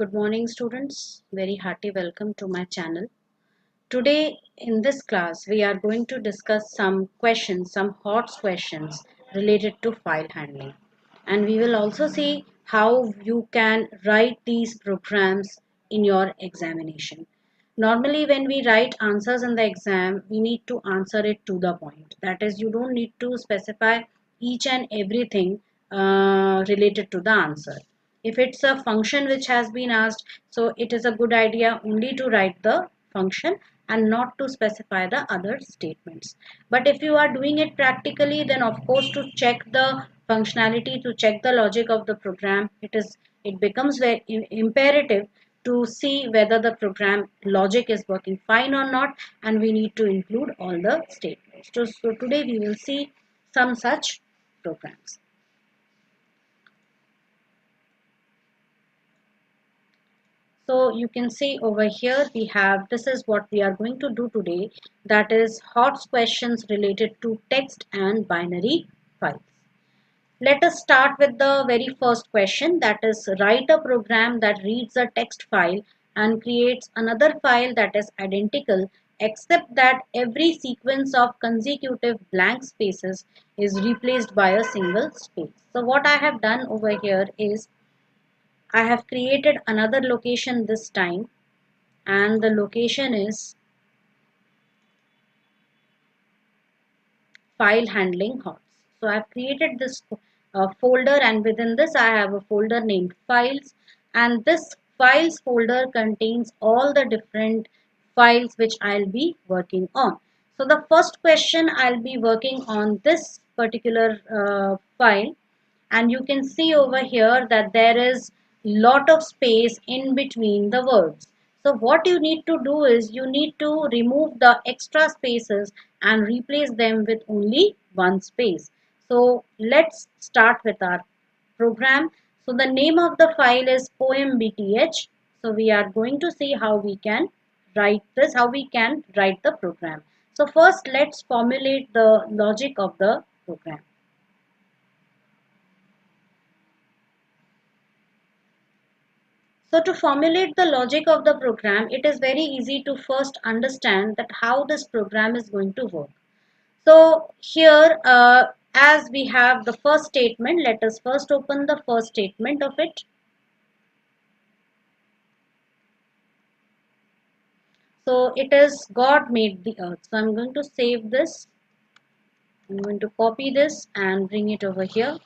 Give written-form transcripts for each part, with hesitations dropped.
Good morning, students. Very hearty welcome to my channel. Today, in this class, we are going to discuss some questions, some hot questions related to file handling. And we will also see how you can write these programs in your examination. Normally, when we write answers in the exam, we need to answer it to the point. That is, you don't need to specify each and everything related to the answer. If it's a function which has been asked, so it is a good idea only to write the function and not to specify the other statements. But if you are doing it practically, then of course to check the functionality, to check the logic of the program, it becomes very imperative to see whether the program logic is working fine or not, and we need to include all the statements. So today we will see some such programs. So you can see over here we have, this is what we are going to do today, that is hot questions related to text and binary files. Let us start with the very first question, that is write a program that reads a text file and creates another file that is identical except that every sequence of consecutive blank spaces is replaced by a single space. So what I have done over here is I have created another location this time, and the location is file handling hots. So I've created this folder, and within this I have a folder named files, and this files folder contains all the different files which I'll be working on. So the first question, I'll be working on this particular file, and you can see over here that there is lot of space in between the words. So what you need to do is you need to remove the extra spaces and replace them with only one space. So let's start with our program. So the name of the file is poem.bth. So we are going to see how we can write this, how we can write the program. So first let's formulate the logic of the program. So to formulate the logic of the program, it is very easy to first understand that how this program is going to work. So here, as we have the first statement, let us first open the first statement of it. So it is God made the earth. So I'm going to save this. I'm going to copy this and bring it over here.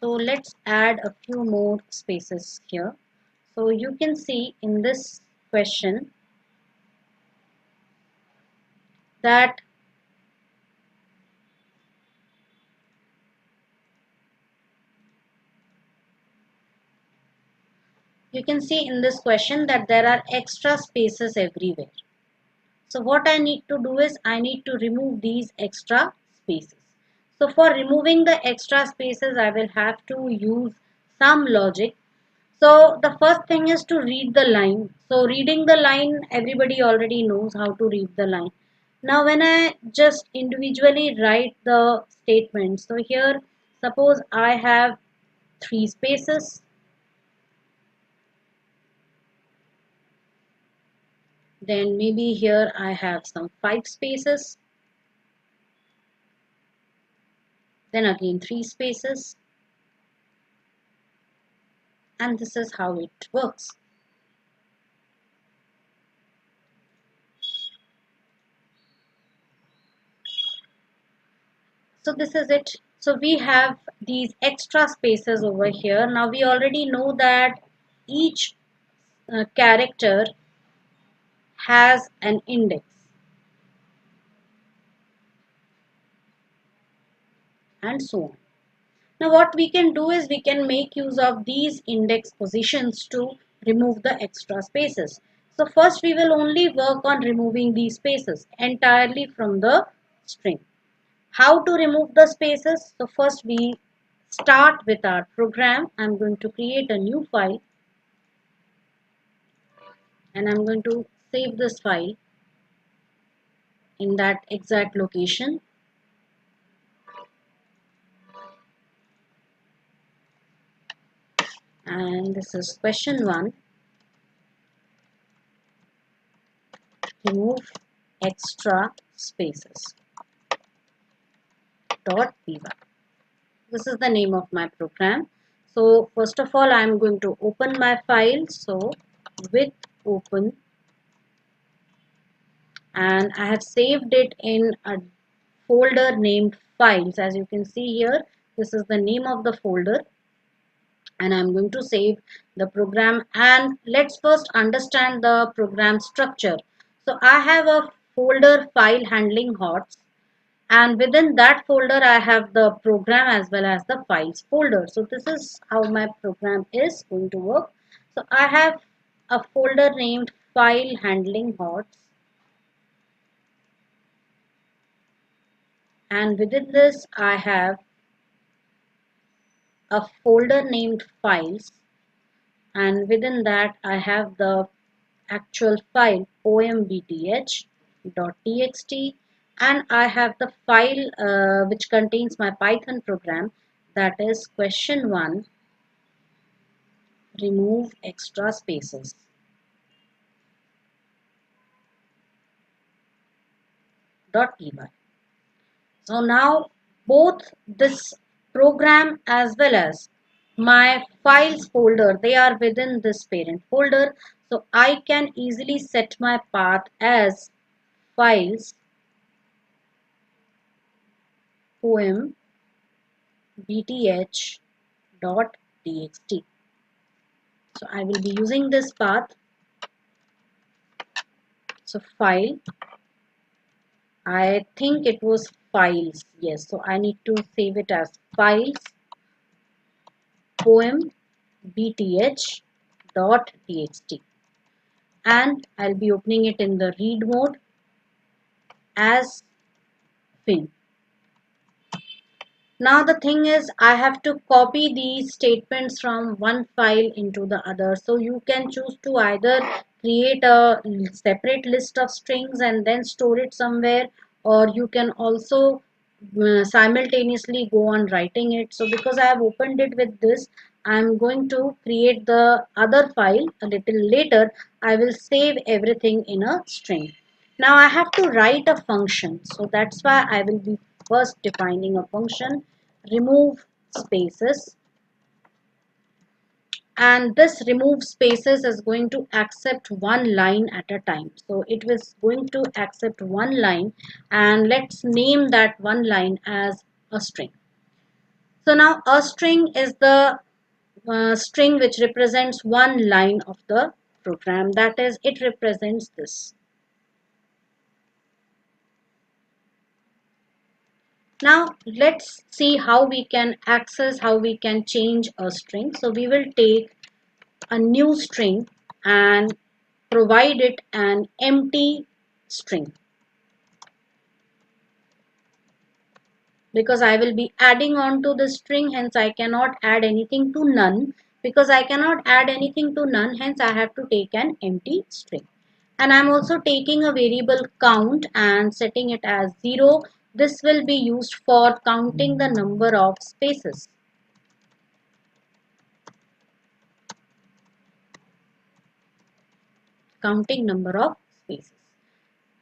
So let's add a few more spaces here. So you can see in this question that you can see in this question that there are extra spaces everywhere. So what I need to do is I need to remove these extra spaces. So for removing the extra spaces, I will have to use some logic. So the first thing is to read the line. So reading the line, everybody already knows how to read the line. Now when I just individually write the statement, so here suppose I have three spaces. Then maybe here I have some five spaces. Then again three spaces. And this is how it works. So this is it. So we have these extra spaces over here. Now we already know that each character has an index and so on. Now what we can do is we can make use of these index positions to remove the extra spaces. So first we will only work on removing these spaces entirely from the string. How to remove the spaces? So first we start with our program. I'm going to create a new file, and I'm going to save this file in that exact location. And this is question 1. Remove extra spaces. .py. This is the name of my program. So first of all, I'm going to open my file. So with open, and I have saved it in a folder named files. As you can see here, this is the name of the folder, and I'm going to save the program. And let's first understand the program structure. So I have a folder file handling hots, and within that folder I have the program as well as the files folder. So this is how my program is going to work. So I have a folder named file handling hots, and within this I have a folder named files, and within that I have the actual file poembth.txt, and I have the file which contains my Python program, that is question 1, remove extra spaces. .py. So now both this program as well as my files folder, they are within this parent folder. So I can easily set my path as files poem bth.txt. So I will be using this path. So file, I think it was files. Yes, so I need to save it as files poem bth.txt, and I'll be opening it in the read mode as fin. Now the thing is, I have to copy these statements from one file into the other. So you can choose to either create a separate list of strings and then store it somewhere, or you can also simultaneously go on writing it. So because I have opened it with this, I'm going to create the other file a little later. I will save everything in a string. Now I have to write a function, so that's why I will be first defining a function remove spaces, and this remove spaces is going to accept one line at a time. So it was going to accept one line, and let's name that one line as a string. So now a string is the string which represents one line of the program, that is, it represents this. Now let's see how we can access, how we can change a string. So we will take a new string and provide it an empty string, because I will be adding on to the string, hence I cannot add anything to none. Because I cannot add anything to none, hence I have to take an empty string. And I'm also taking a variable count and setting it as 0. This will be used for counting the number of spaces. Counting number of spaces.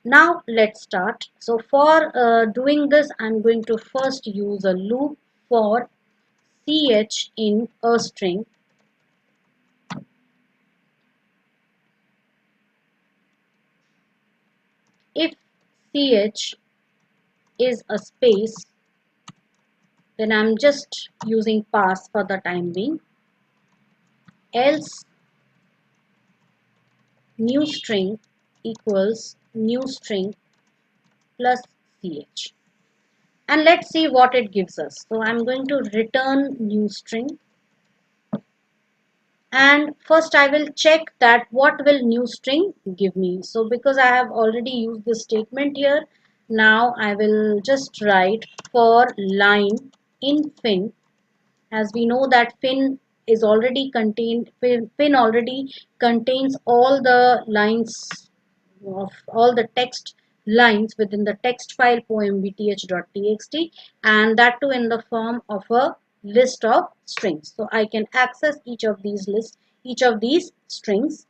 Now let's start. So for doing this, I'm going to first use a loop for ch in a string. If ch is a space, then I'm just using pass for the time being. Else new string equals new string plus ch. And let's see what it gives us. So I'm going to return new string, and first I will check that what will new string give me. So because I have already used this statement here, now I will just write for line in fin. As we know that fin is already contained, pin already contains all the lines of all the text lines within the text file poembth.txt, and that too in the form of a list of strings. So I can access each of these lists, each of these strings.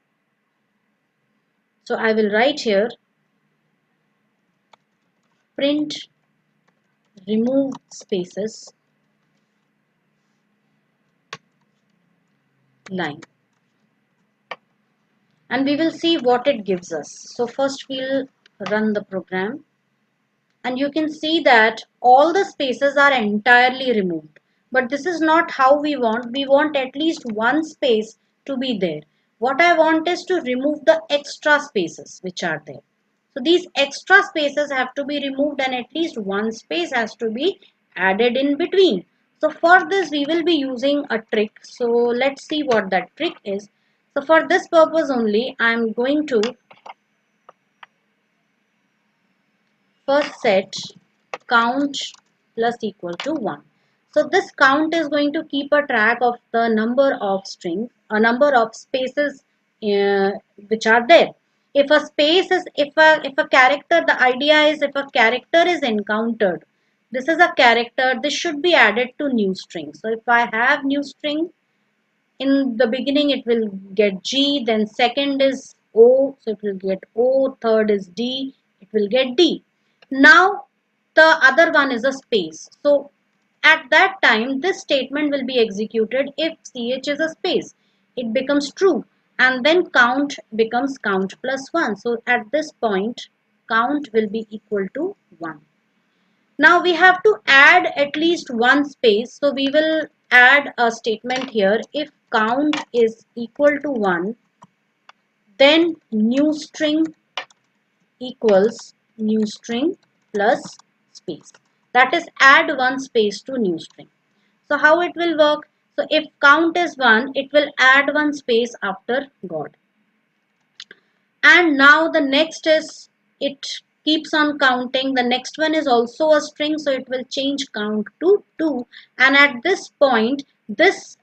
So I will write here print remove spaces line, and we will see what it gives us. So first we'll run the program, and you can see that all the spaces are entirely removed. But this is not how we want. We want at least one space to be there. What I want is to remove the extra spaces which are there. So these extra spaces have to be removed, and at least one space has to be added in between. So for this we will be using a trick. So let's see what that trick is. So for this purpose only I am going to first set count plus equal to 1. So this count is going to keep a track of the number of strings, a number of spaces uh, which are there. If a space is, if a character, the idea is if a character is encountered, this is a character, this should be added to new string. So if I have new string, in the beginning it will get G, then second is O, so it will get O, third is D, it will get D. Now the other one is a space. So at that time this statement will be executed if CH is a space. It becomes true, and then count becomes count plus 1. So at this point count will be equal to 1. Now we have to add at least one space. So we will add a statement here. If count is equal to 1, then new string equals new string plus space. That is add one space to new string. So how it will work? So if count is 1, it will add one space after God. And now the next is, it keeps on counting. The next one is also a string, so it will change count to 2, and at this point this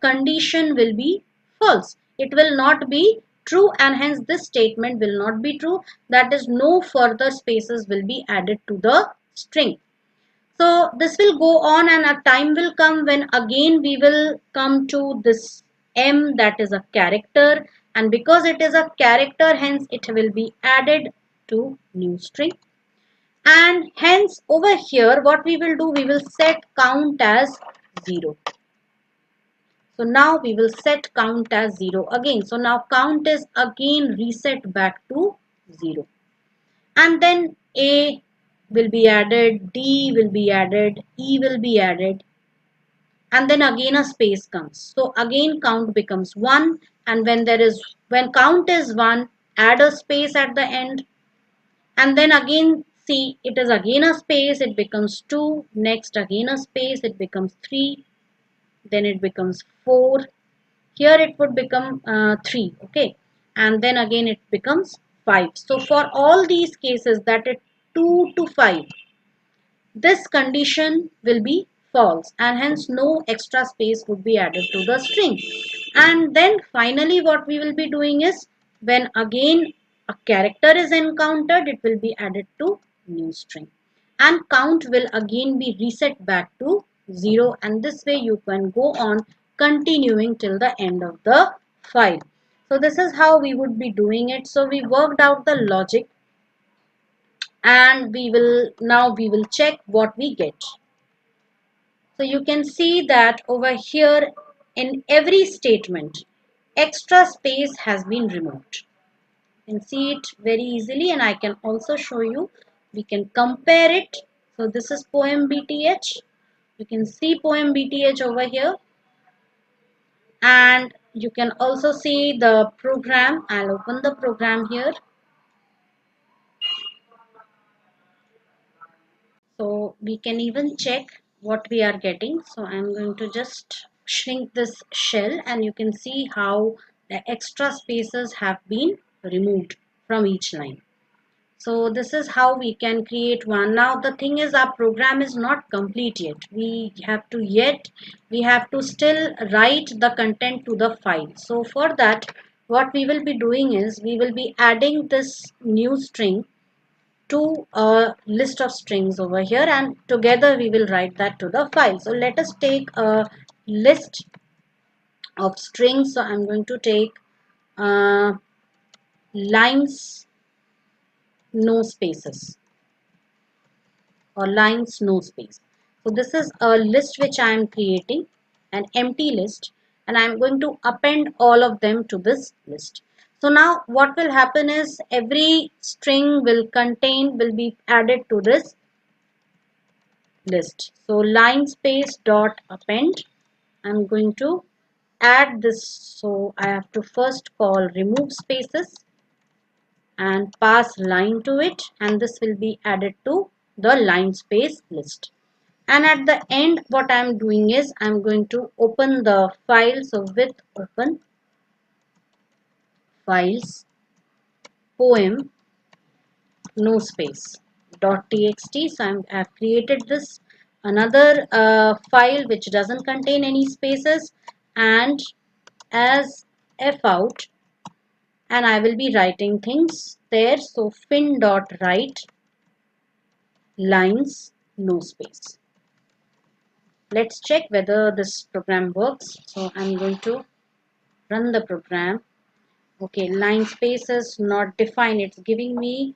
condition will be false. It will not be true, and hence this statement will not be true. That is, no further spaces will be added to the string. So this will go on, and a time will come when again we will come to this M, that is a character, and because it is a character, hence it will be added to new string. And hence over here what we will do, we will set count as 0. So now we will set count as 0 again. So now count is again reset back to 0. And then A will be added, D will be added, E will be added, and then again a space comes. So again count becomes 1, and when count is 1, add a space at the end, and then again see, it is again a space, it becomes 2, next again a space, it becomes 3, then it becomes 4, here it would become 3, okay, and then again it becomes 5. So for all these cases, that is 2 to 5, this condition will be false, and hence no extra space would be added to the string. And then finally what we will be doing is, when again a character is encountered, it will be added to new string, and count will again be reset back to 0, and this way you can go on continuing till the end of the file. So this is how we would be doing it. So we worked out the logic, and we will check what we get. So you can see that over here in every statement extra space has been removed. You can see it very easily, and I can also show you. We can compare it. So this is poem BTH. You can see poem BTH over here, and you can also see the program. I'll open the program here. So we can even check what we are getting. So I'm going to just shrink this shell, and you can see how the extra spaces have been removed from each line. So this is how we can create one. Now the thing is our program is not complete yet. We have to still write the content to the file. So for that, what we will be doing is we will be adding this new string to a list of strings over here, and together we will write that to the file. So let us take a list of strings. So I'm going to take uh, lines no spaces, or lines no space. So this is a list which I am creating, an empty list, and I am going to append all of them to this list. So now what will happen is every string will be added to this list. So line space dot append, I'm going to add this. So I have to first call remove spaces and pass line to it, and this will be added to the line space list. And at the end what I am doing is I am going to open the file. So with open files poem no space .txt. So I have created this another file which doesn't contain any spaces, and as f out, and I will be writing things there. So fin dot write lines no space. Let's check whether this program works. So I'm going to run the program. Okay, line space is not defined. It's giving me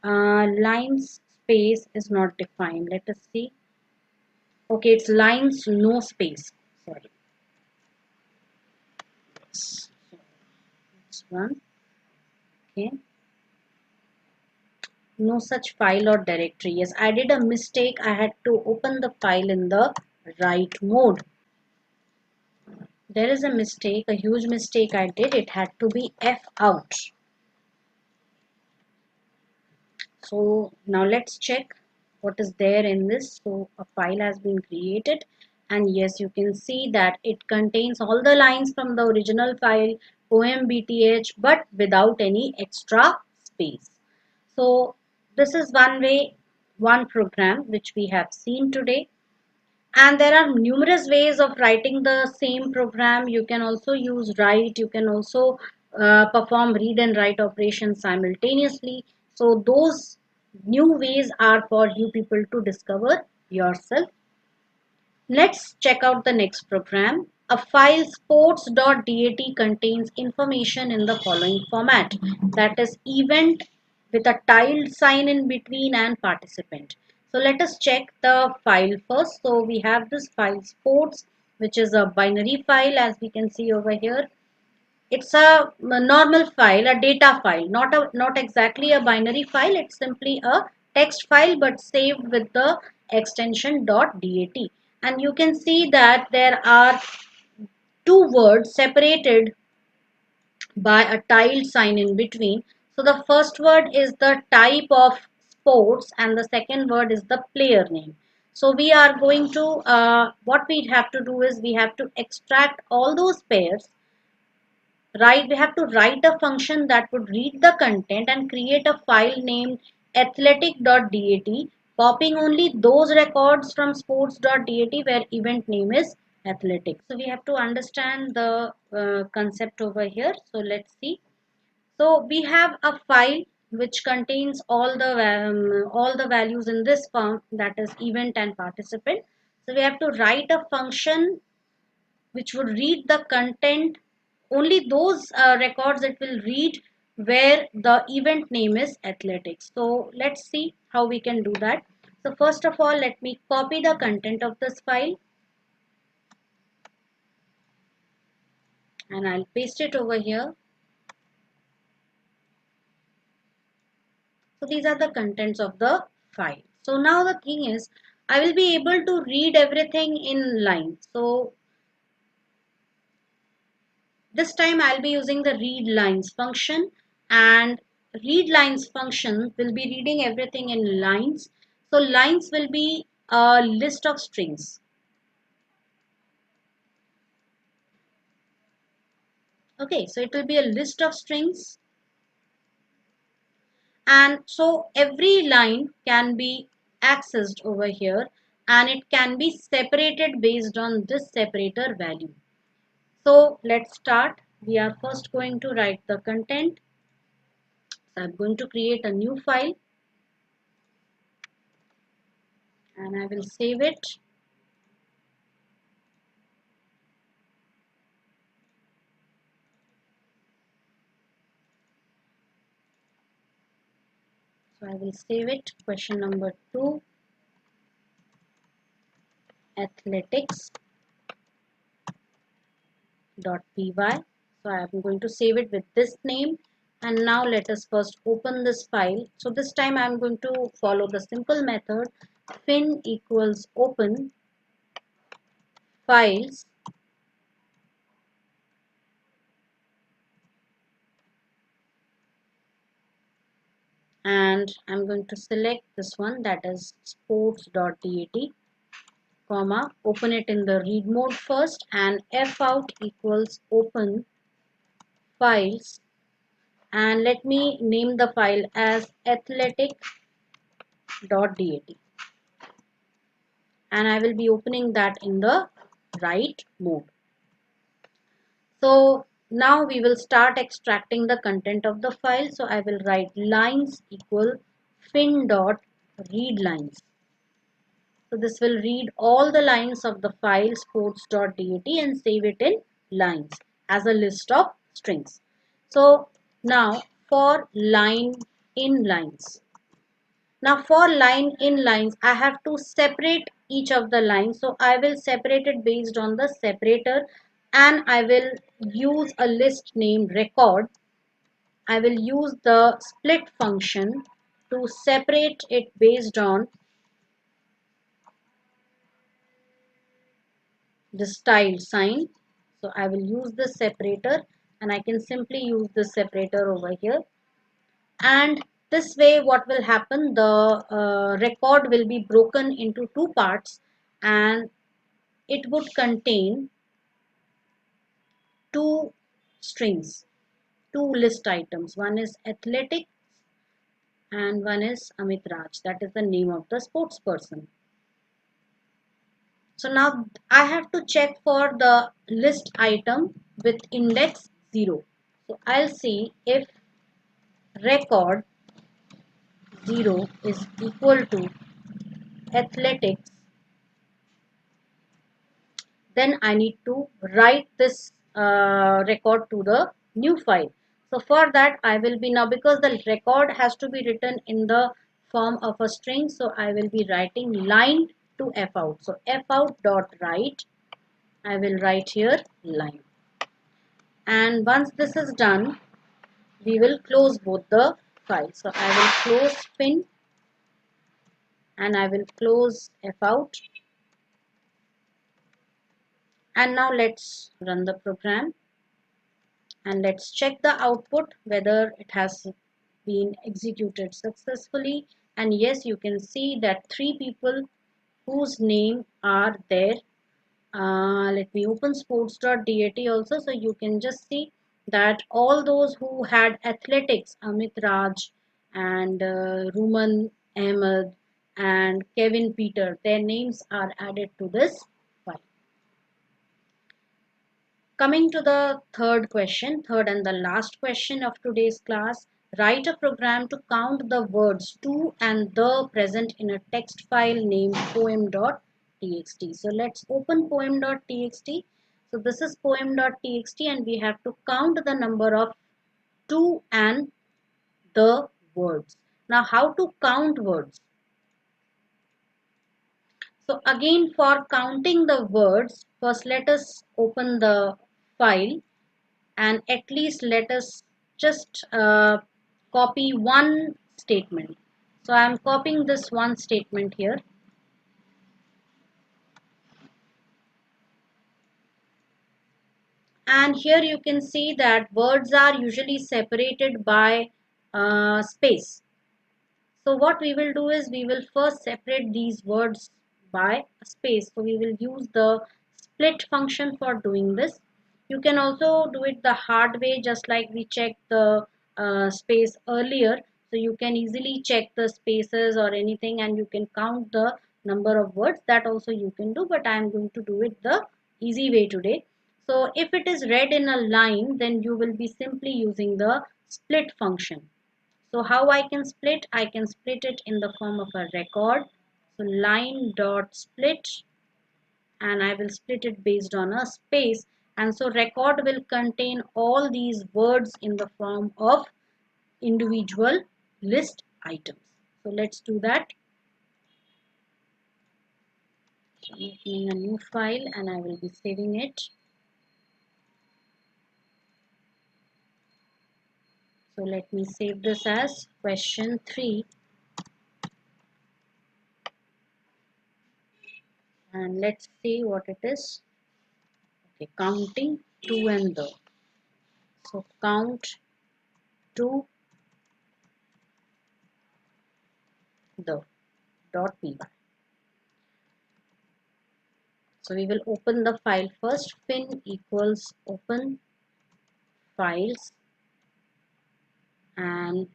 lines space is not defined. Let us see. Okay, it's lines no space. Sorry. Yes. This one. Okay. No such file or directory. Yes, I did a mistake. I had to open the file in the write mode. There is a mistake, a huge mistake I did. It had to be F out. So now let's check what is there in this. So a file has been created, and yes, you can see that it contains all the lines from the original file poem.bth, but without any extra space. So this is one way, one program which we have seen today. And there are numerous ways of writing the same program. You can also use write. You can also perform read and write operations simultaneously. So those new ways are for you people to discover yourself. Let's check out the next program. A file sports.dat contains information in the following format, that is event with a tilde sign in between and participant. So let us check the file first. So we have this file sports, which is a binary file, as we can see over here. It's a normal file, a data file, not exactly a binary file. It's simply a text file but saved with the extension .dat. And you can see that there are two words separated by a tilde sign in between. So the first word is the type of sports and the second word is the player name. So we are going to what we have to do is we have to extract all those pairs. Right, we have to write a function that would read the content and create a file named athletic.dat, copying only those records from sports.dat where event name is athletic. So we have to understand the concept over here. So let's see. So we have a file which contains all the values in this form, that is event and participant. So we have to write a function which would read the content, only those records it will read where the event name is athletics. So let's see how we can do that. So first of all, let me copy the content of this file and I'll paste it over here. So these are the contents of the file. So now the thing is, I will be able to read everything in line. So this time I'll be using the read lines function, and read lines function will be reading everything in lines. So lines will be a list of strings. Okay, so it will be a list of strings, And so every line can be accessed over here, and it can be separated based on this separator value. So let's start. We are first going to write the content. So I'm going to create a new file and I will save it. So I will save it. Question number 2, athletics.py. So I am going to save it with this name. And now let us first open this file. So this time I am going to follow the simple method fin equals open files, and I'm going to select this one, that is sports.dat, comma, open it in the read mode first, and f out equals open files, and let me name the file as athletic.dat, and I will be opening that in the write mode. So now we will start extracting the content of the file. So I will write lines equal fin dot read lines. So this will read all the lines of the file sports.dat and save it in lines as a list of strings. So now for line in lines. Now for line in lines, I have to separate each of the lines. So I will separate it based on the separator, and I will use a list named record. I will use the split function to separate it based on the style sign. So I will use the separator, and I can simply use the separator over here. And this way what will happen, the record will be broken into two parts, and it would contain two strings, two list items. One is athletic and one is Amit Raj. That is the name of the sports person. So now I have to check for the list item with index 0. So I'll see if record 0 is equal to athletics, then I need to write this record to the new file. So for that I will be, now because the record has to be written in the form of a string, so I will be writing line to f out. So f out dot write, I will write here line. And once this is done, we will close both the files. So I will close fin and I will close f out. And now let's run the program and let's check the output whether it has been executed successfully. And yes, you can see that 3 people whose name are there. Let me open sports.dat also, so you can just see that all those who had athletics, Amit Raj and Ruman Ahmed and Kevin Peter, their names are added to this file. Coming to the third question, third and the last question of today's class, write a program to count the words to and the present in a text file named poem.txt. So let's open poem.txt. So this is poem.txt and we have to count the number of to and the words. Now how to count words? So again, for counting the words, first let us open the file and at least let us just copy one statement. So I am copying this one statement here, and here you can see that words are usually separated by space. So what we will do is we will first separate these words by a space. So we will use the split function for doing this. You can also do it the hard way, just like we checked the space earlier. So you can easily check the spaces or anything, and you can count the number of words. That also you can do, but I am going to do it the easy way today. So if it is read in a line, then you will be simply using the split function. So how I can split? I can split it in the form of a record. So line dot split, and I will split it based on a space. And so record will contain all these words in the form of individual list items. So let's do that. So I'm opening a new file and I will be saving it. So let me save this as question 3, and let's see what it is. Okay, counting to and the. So count to the .py. So we will open the file first. Fin equals open files, and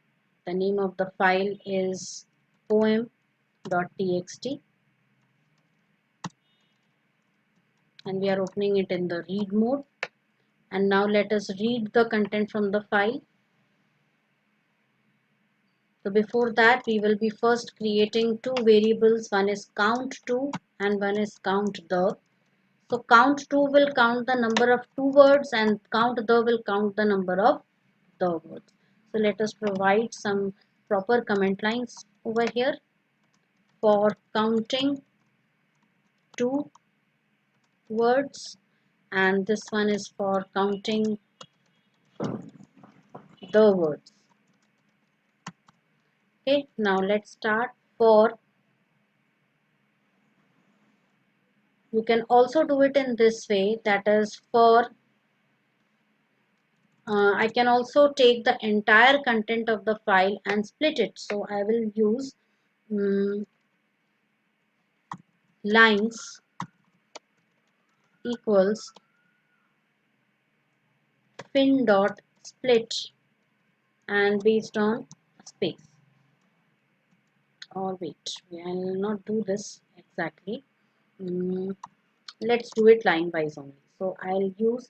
the name of the file is poem.txt, and we are opening it in the read mode. And now let us read the content from the file. So before that, we will be first creating two variables. One is count2 and one is count the. So count2 will count the number of two words and count the will count the number of the words. So let us provide some proper comment lines over here. For counting two words, and this one is for counting the words. Okay, now let's start. For, you can also do it in this way, that is for I can also take the entire content of the file and split it. So I will use lines equals fin dot split, and based on space. Or wait, I will not do this exactly. Let's do it line wise only. So I'll use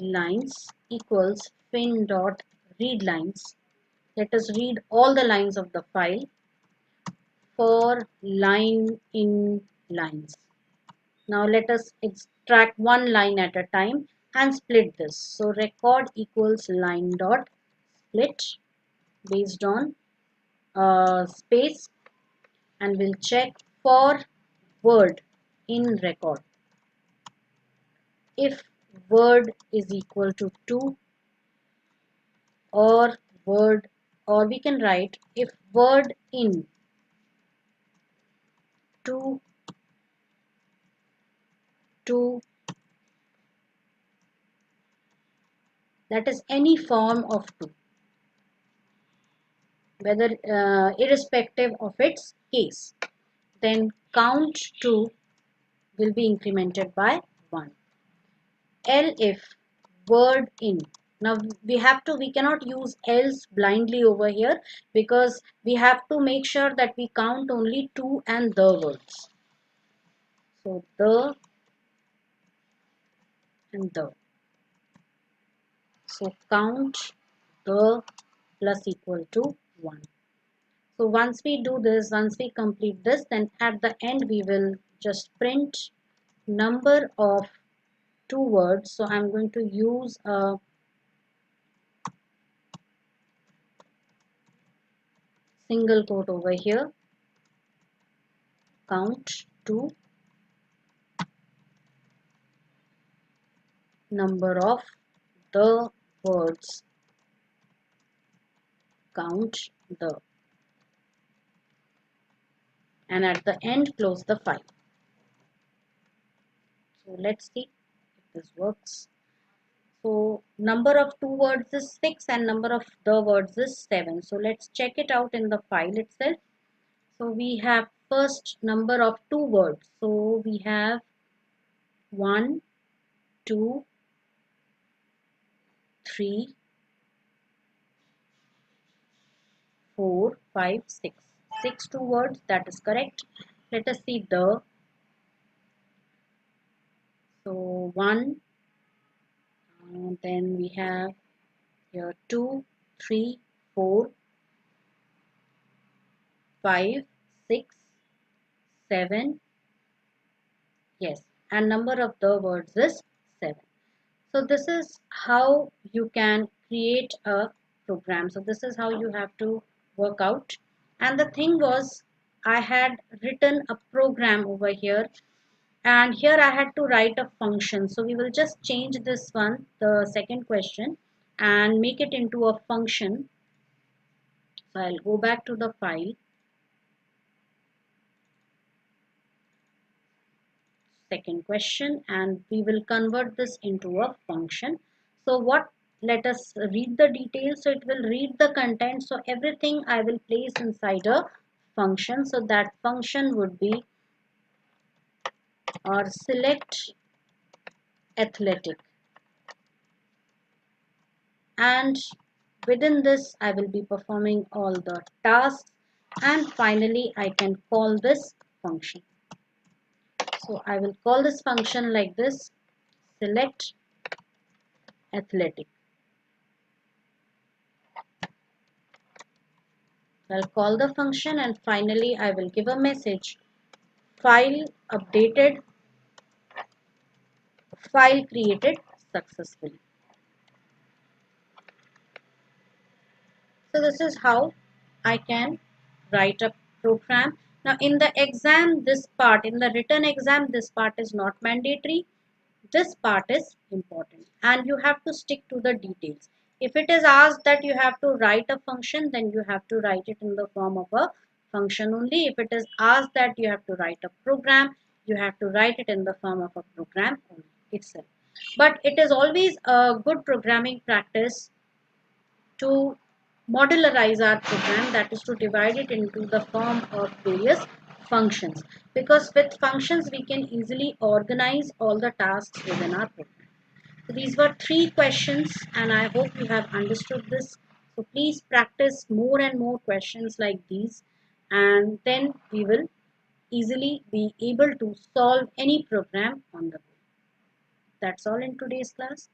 lines equals fin dot read lines. Let us read all the lines of the file for line in lines. Now let us extract one line at a time and split this. So record equals line dot split based on space, and we'll check for word in record. If word is equal to 2, or word, or we can write if word in 2 to, that is any form of 2, whether irrespective of its case, then count to will be incremented by 1. L if word in. Now we cannot use else blindly over here, because we have to make sure that we count only to and the words. So the and the. So count the plus equal to 1. So once we do this, once we complete this, then at the end we will just print number of two words. So I'm going to use a single quote over here, count to number of the words, count the, and at the end close the file. So let's see if this works. So number of two words is 6 and number of the words is 7. So let's check it out in the file itself. So we have first number of two words. So we have 1, 2, 3, 4, 5, 6. 6 two words, that is correct. Let us see the. So 1, then we have here 2, 3, 4, 5, 6, 7. Yes, and number of the words is 7. So this is how you can create a program. So this is how you have to work out. And the thing was, I had written a program over here, and here I had to write a function. So we will just change this one, the second question, and make it into a function. So I'll go back to the file, second question, and we will convert this into a function. So what, let us read the details. So it will read the content. So everything I will place inside a function. So that function would be or select athletic, and within this I will be performing all the tasks, and finally I can call this function. So I will call this function like this, select athletic. I'll call the function, and finally I will give a message, file updated, file created successfully. So this is how I can write a program. Now in the exam, this part, in the written exam, this part is not mandatory. This part is important and you have to stick to the details. If it is asked that you have to write a function, then you have to write it in the form of a function only. If it is asked that you have to write a program, you have to write it in the form of a program only itself. But it is always a good programming practice to modularize our program, that is to divide it into the form of various functions, because with functions we can easily organize all the tasks within our program. So these were 3 questions and I hope you have understood this. So please practice more and more questions like these, and then we will easily be able to solve any program on the go. That's all in today's class.